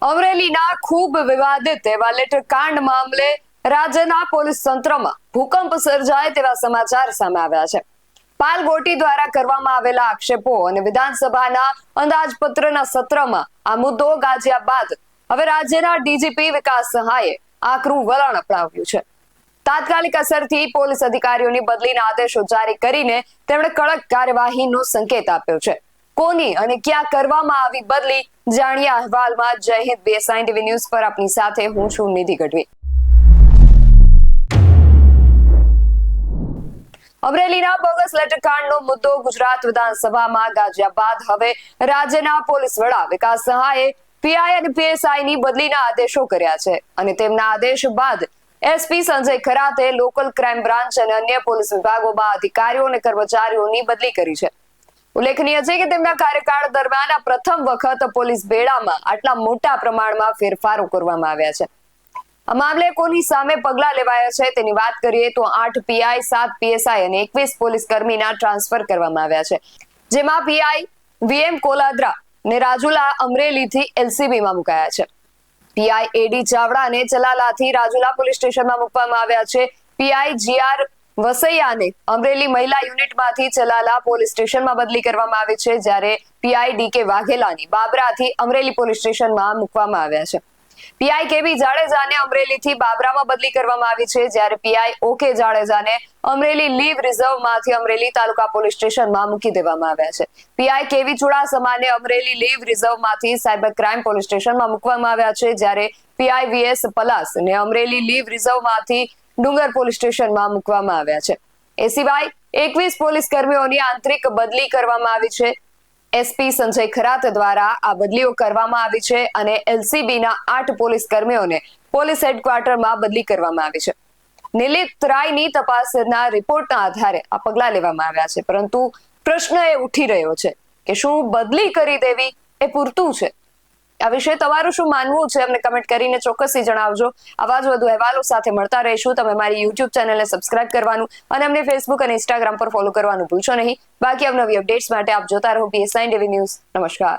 અમરેલીના ખૂબ વિવાદિત એવા લેટર કાંડ મામલે રાજ્યના પોલીસ તંત્રમાં ભૂકંપ સર્જાય તેવા સમાચાર સામે આવ્યા છે. પાલગોટી દ્વારા કરવામાં આવેલા આક્ષેપો અને વિધાનસભાના અંદાજપત્રના સત્રમાં આ મુદ્દો ગાજ્યા બાદ હવે રાજ્યના ડીજીપી વિકાસ સહાયે આકરું વલણ અપનાવ્યું છે. તાત્કાલિક અસરથી પોલીસ અધિકારીઓની બદલીના આદેશો જારી કરીને તેમણે કડક કાર્યવાહીનો સંકેત આપ્યો છે. કોની અને ક્યાં કરવામાં આવી બદલી જાણીએ અહેવાલમાં. જય હિન્દ. BSI TV ન્યૂઝ પર આપની સાથે હું છું નિધિ ગઢવી. અમરેલીના બોગસ લેટરકાંડનો મુદ્દો ગુજરાત વિધાનસભામાં ગાજ્યા બાદ હવે રાજ્યના પોલીસ વડા વિકાસ સહાયે પીઆઈ અને પીએસઆઈની બદલીના આદેશો કર્યા છે અને તેમના આદેશ બાદ એસપી સંજય ખરાતે લોકલ ક્રાઇમ બ્રાન્ચ અને અન્ય પોલીસ વિભાગોમાં અધિકારીઓ અને કર્મચારીઓની બદલી કરી છે. ઉલ્લેખનીય છે કે તેમના કાર્યકાળ દરમિયાન આ પ્રથમ વખત પોલીસ બેડામાં આટલા મોટા પ્રમાણમાં ફેરફારો કરવામાં આવ્યા છે. આ મામલે કોની સામે પગલાં લેવાયા છે તેની વાત કરીએ તો 8 પીઆઈ, 7 પીએસઆઈ અને 21 પોલીસ કર્મીના ટ્રાન્સફર કરવામાં આવ્યા છે. જેમાં પીઆઈ VM કોલાદ્રા ને રાજુલા અમરેલીથી LCBમાં મુકાયા છે. પીઆઈ AD ચાવડાને ચલાલાથી રાજુલા પોલીસ સ્ટેશનમાં મૂકવામાં આવ્યા છે. પીઆઈ GR વસૈયાને અમરેલી મહિલા યુનિટમાંથી ચલાલા પોલીસ સ્ટેશનમાં બદલી કરવામાં આવી છે, જ્યારે પીઆઈ DK વાઘેલાની બાબરાથી અમરેલી પોલીસ સ્ટેશનમાં મૂકવામાં આવ્યા છે. પીઆઈ KB જાડેજાને અમરેલીથી બાબરામાં બદલી કરવામાં આવી છે, જ્યારે પીઆઈ OK જાડેજાને અમરેલી લીવ રિઝર્વમાંથી અમરેલી તાલુકા પોલીસ સ્ટેશનમાં મૂકી દેવામાં આવ્યા છે. પીઆઈ KV ચુડાસમાને અમરેલી લીવ રિઝર્વમાંથી સાયબર ક્રાઇમ પોલીસ સ્ટેશનમાં મૂકવામાં આવ્યા છે, જ્યારે પીઆઈ VS પલાસને અમરેલી લીવ રિઝર્વમાંથી ડુંગર પોલીસ સ્ટેશનમાં મૂકવામાં આવ્યા છે. એ સિવાય 21 પોલીસ કર્મીઓની આંતરિક બદલી કરવામાં આવી છે. એસપી સંજય ખરાત દ્વારા આ બદલીઓ કરવામાં આવી છે અને LCBના 8 પોલીસ કર્મીઓને પોલીસ હેડક્વાર્ટરમાં બદલી કરવામાં આવી છે. નિલિત રાયની તપાસના રિપોર્ટના આધારે આ પગલાં લેવામાં આવ્યા છે, પરંતુ પ્રશ્ન એ ઉઠી રહ્યો છે કે શું બદલી કરી દેવી એ પૂરતું છે? આ વિશે તમારું શું માનવું છે અમને કમેન્ટ કરીને ચોક્કસથી જણાવજો. આવા જ વધુ અહેવાલો સાથે મળતા રહીશું. તમે મારી YouTube ચેનલને સબસ્ક્રાઇબ કરવાનું અને અમને Facebook અને Instagram પર ફોલો કરવાનું ભૂલશો નહીં. બાકી અવનવી અપડેટ્સ માટે આપ જોતા રહો BSI TV ન્યૂઝ. નમસ્કાર.